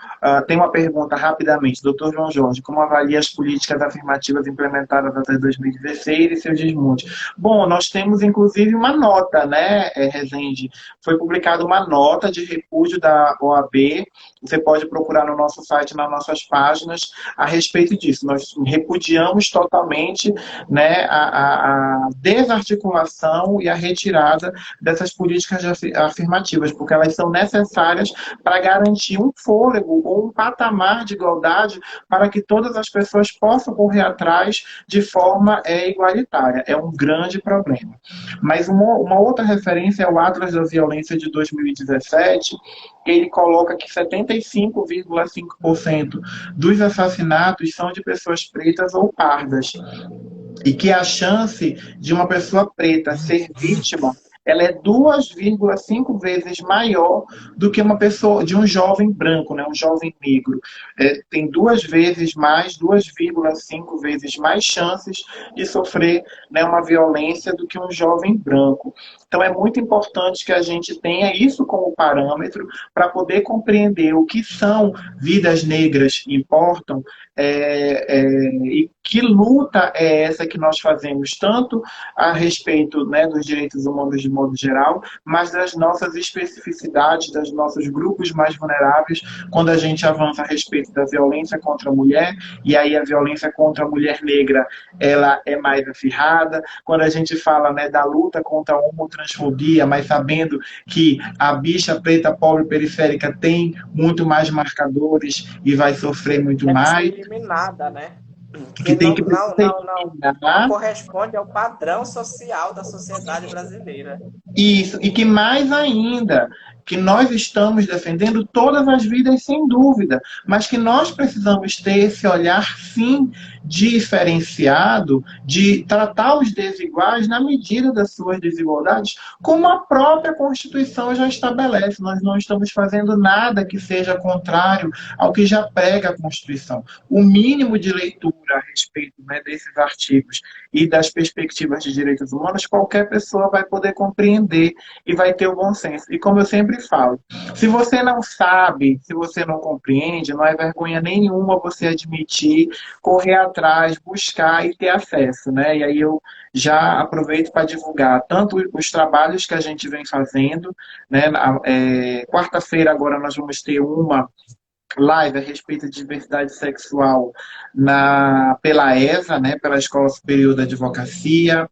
Tem uma pergunta rapidamente, doutor João Jorge, como avalia as políticas afirmativas implementadas até 2016 e seus desmontes? Bom, nós temos inclusive uma nota, né, Rezende? Foi publicada uma nota de repúdio da OAB, você pode procurar no nosso site, nas nossas páginas, a respeito disso. Nós repudiamos totalmente, né, a desarticulação e a retirada dessas políticas afirmativas, porque elas são necessárias para garantir um fôlego ou um patamar de igualdade para que todas as pessoas possam correr atrás de forma igualitária. É um grande problema. Mas uma outra referência é o Atlas da Violência de 2017, ele coloca que 75,5% dos assassinatos são de pessoas pretas ou pardas. E que a chance de uma pessoa preta ser vítima, ela é 2,5 vezes maior do que uma pessoa, de um jovem branco, né, um jovem negro. Tem 2,5 vezes mais chances de sofrer, né, uma violência do que um jovem branco. Então é muito importante que a gente tenha isso como parâmetro para poder compreender o que são vidas negras importam, e que luta é essa que nós fazemos, tanto a respeito, né, dos direitos humanos de modo geral, mas das nossas especificidades, dos nossos grupos mais vulneráveis, quando a gente avança a respeito da violência contra a mulher, e aí a violência contra a mulher negra, ela é mais acirrada, quando a gente fala, né, da luta contra a homotransfobia, mas sabendo que a bicha preta, pobre, periférica tem muito mais marcadores e vai sofrer muito É mais, discriminada, né? que Que tem não, que não, não, não, não eliminar. corresponde ao padrão social da sociedade brasileira. Isso, e que mais ainda, que nós estamos defendendo todas as vidas sem dúvida, mas que nós precisamos ter esse olhar, sim, diferenciado, de tratar os desiguais na medida das suas desigualdades, como a própria Constituição já estabelece. Nós não estamos fazendo nada que seja contrário ao que já prega a Constituição. O mínimo de leitura a respeito, né, desses artigos e das perspectivas de direitos humanos, qualquer pessoa vai poder compreender e vai ter o bom senso. E como eu sempre falo, se você não sabe, se você não compreende, não é vergonha nenhuma você admitir, correr atrás, buscar e ter acesso, né? E aí eu já aproveito para divulgar tanto os trabalhos que a gente vem fazendo, né? Quarta-feira agora nós vamos ter uma live a respeito de diversidade sexual pela ESA, né, pela Escola Superior da Advocacia.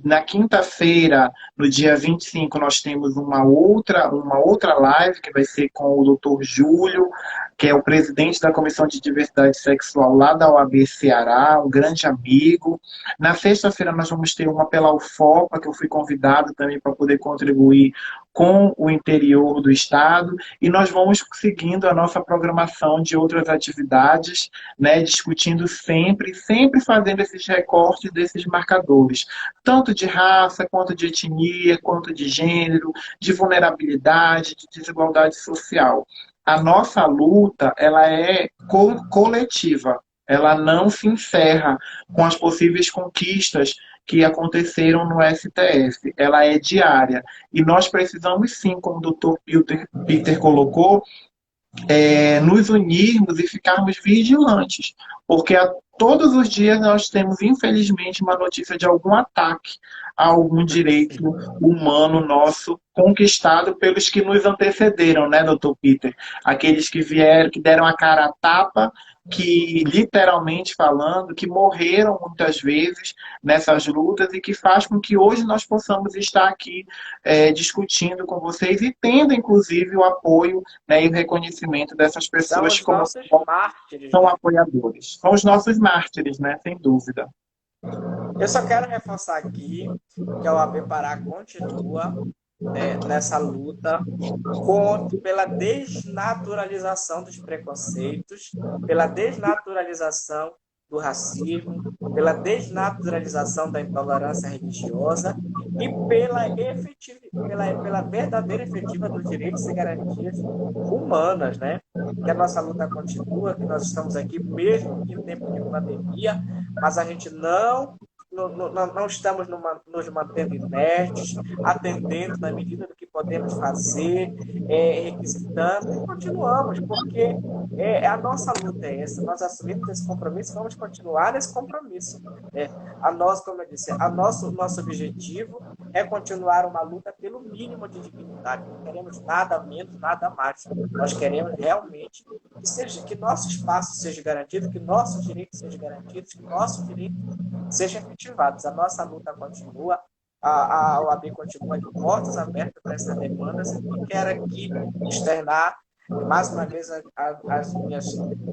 Na quinta-feira, no dia 25, nós temos uma outra live que vai ser com o Dr. Júlio, que é o presidente da Comissão de Diversidade Sexual lá da OAB Ceará, um grande amigo. Na sexta-feira, nós vamos ter uma pela UFOPA, que eu fui convidado também para poder contribuir com o interior do estado, e nós vamos seguindo a nossa programação de outras atividades, né, discutindo sempre fazendo esses recortes desses marcadores, tanto de raça, quanto de etnia, quanto de gênero, de vulnerabilidade, de desigualdade social. A nossa luta, ela é coletiva, ela não se encerra com as possíveis conquistas que aconteceram no STF. Ela é diária. E nós precisamos sim, como o doutor Peter colocou, nos unirmos e ficarmos vigilantes. Porque todos os dias nós temos, infelizmente, uma notícia de algum ataque a algum direito humano nosso conquistado pelos que nos antecederam, né, doutor Peter? Aqueles que vieram, que deram a cara a tapa, que, literalmente falando, que morreram muitas vezes nessas lutas e que faz com que hoje nós possamos estar aqui discutindo com vocês e tendo, inclusive, o apoio, né, e o reconhecimento dessas pessoas São os nossos mártires, são né? apoiadores. São os nossos mártires, né, sem dúvida. Eu só quero reforçar aqui que a OAB Pará continua nessa luta pela desnaturalização dos preconceitos, pela desnaturalização do racismo, pela desnaturalização da intolerância religiosa e pela verdadeira efetiva dos direitos e garantias humanas, né? Que a nossa luta continua, que nós estamos aqui mesmo em tempo de pandemia, mas a gente não estamos nos mantendo inertes, atendendo na medida do que podemos fazer, requisitando, e continuamos, porque a nossa luta é essa, nós assumimos esse compromisso, vamos continuar nesse compromisso. Como eu disse, nosso objetivo é continuar uma luta pelo mínimo de dignidade, não queremos nada menos, nada mais, nós queremos realmente que nosso espaço seja garantido, que nossos direitos sejam garantidos, que nossos direitos sejam efetivados. A nossa luta continua, a OAB continua de portas abertas para essas demandas e quero aqui externar mais uma vez as minhas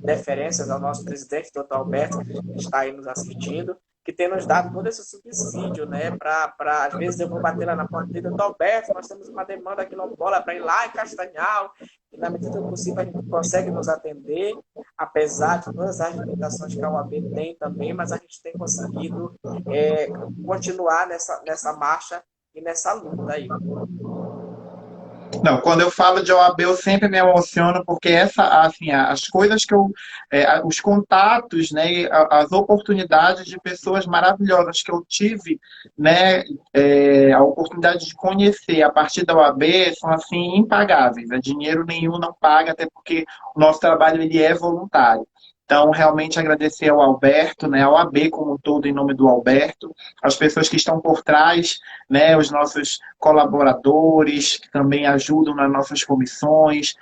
deferências ao nosso presidente, doutor Alberto, que está aí nos assistindo, que tem nos dado todo esse subsídio, né? Às vezes eu vou bater lá na porta dele, doutor Alberto, nós temos uma demanda quilombola para ir lá em Castanhal, e na medida do possível a gente consegue nos atender, apesar de todas as limitações que a OAB tem também, mas a gente tem conseguido continuar nessa marcha e nessa luta aí. Não, quando eu falo de OAB, eu sempre me emociono, porque as coisas que os contatos, né, as oportunidades de pessoas maravilhosas que eu tive, né, a oportunidade de conhecer a partir da OAB são, assim, impagáveis. Dinheiro nenhum não paga, até porque o nosso trabalho ele é voluntário. Então, realmente agradecer ao Alberto, né, ao AB como um todo, em nome do Alberto, as pessoas que estão por trás, né, os nossos colaboradores, que também ajudam nas nossas comissões,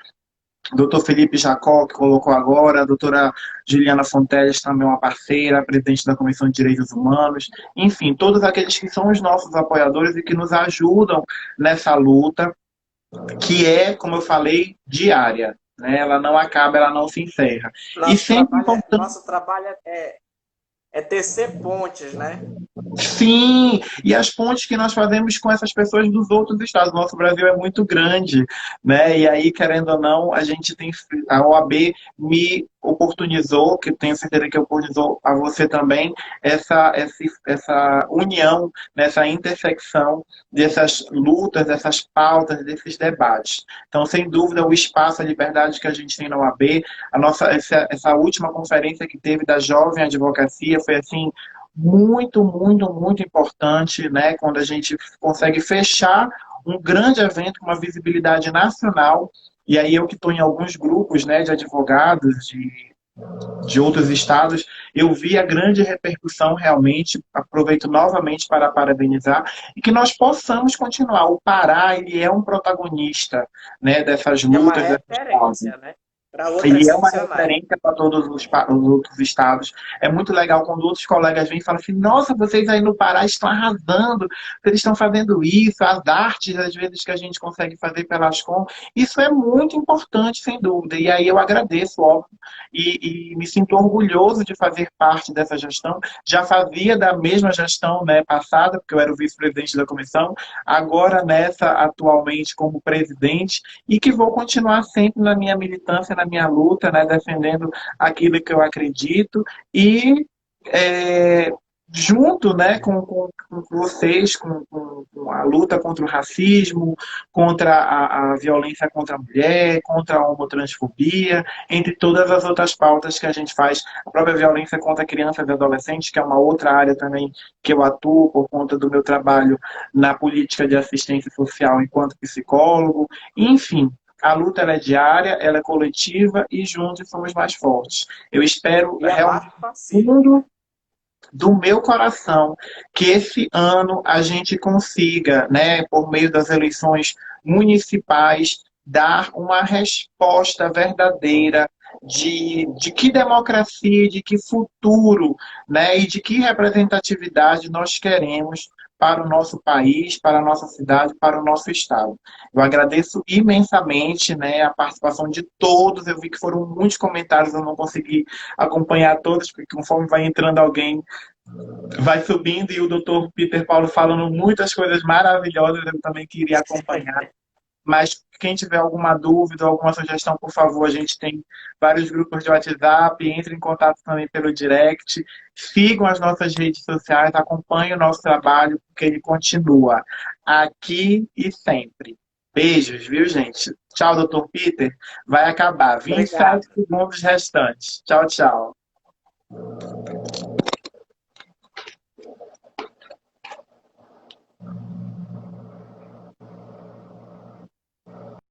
doutor Felipe Jacó, que colocou agora, a doutora Juliana Fonteles, também uma parceira, presidente da Comissão de Direitos Humanos, enfim, todos aqueles que são os nossos apoiadores e que nos ajudam nessa luta, que é, como eu falei, diária. Né? Ela não acaba, ela não se encerra. Nosso trabalho é tecer pontes, né? Sim, e as pontes que nós fazemos com essas pessoas dos outros estados. Nosso Brasil é muito grande, né? E aí, querendo ou não, a OAB me oportunizou, que tenho certeza que oportunizou a você também, essa união, nessa intersecção dessas lutas, dessas pautas, desses debates. Então, sem dúvida, o espaço, a liberdade que a gente tem na OAB, essa última conferência que teve da Jovem Advocacia foi assim, muito, muito, muito importante, né? Quando a gente consegue fechar um grande evento com uma visibilidade nacional, e aí eu que estou em alguns grupos, né, de advogados de outros estados, eu vi a grande repercussão realmente, aproveito novamente para parabenizar, e que nós possamos continuar. O Pará, ele é um protagonista, né, dessas lutas, é uma referência, né? Ele é uma referência para todos os outros estados. É muito legal quando outros colegas vêm e falam assim, nossa, vocês aí no Pará estão arrasando, eles estão fazendo isso, as artes, às vezes, que a gente consegue fazer pelas com. Isso é muito importante, sem dúvida. E aí eu agradeço, óbvio, e me sinto orgulhoso de fazer parte dessa gestão. Já fazia da mesma gestão, né, passada, porque eu era o vice-presidente da comissão, agora nessa, atualmente, como presidente, e que vou continuar sempre na minha militância, na minha luta, né, defendendo aquilo que eu acredito e junto, né, com vocês, com a luta contra o racismo, contra a violência contra a mulher, contra a homotransfobia, entre todas as outras pautas que a gente faz, a própria violência contra crianças e adolescentes, que é uma outra área também que eu atuo por conta do meu trabalho na política de assistência social enquanto psicólogo, enfim. A luta ela é diária, ela é coletiva e juntos somos mais fortes. Eu espero realmente do meu coração que esse ano a gente consiga, né, por meio das eleições municipais, dar uma resposta verdadeira de que democracia, de que futuro, né, e de que representatividade nós queremos para o nosso país, para a nossa cidade, para o nosso estado. Eu agradeço imensamente, né, a participação de todos. Eu vi que foram muitos comentários, eu não consegui acompanhar todos, porque conforme vai entrando alguém, vai subindo e o doutor Peter Paulo falando muitas coisas maravilhosas, eu também queria acompanhar. Mas quem tiver alguma dúvida, alguma sugestão, por favor, a gente tem vários grupos de WhatsApp, entre em contato também pelo direct, sigam as nossas redes sociais, acompanhem o nosso trabalho, porque ele continua aqui e sempre. Beijos, viu, gente? Tchau, doutor Peter. Vai acabar. 27 Obrigado. segundos restantes. Tchau, tchau.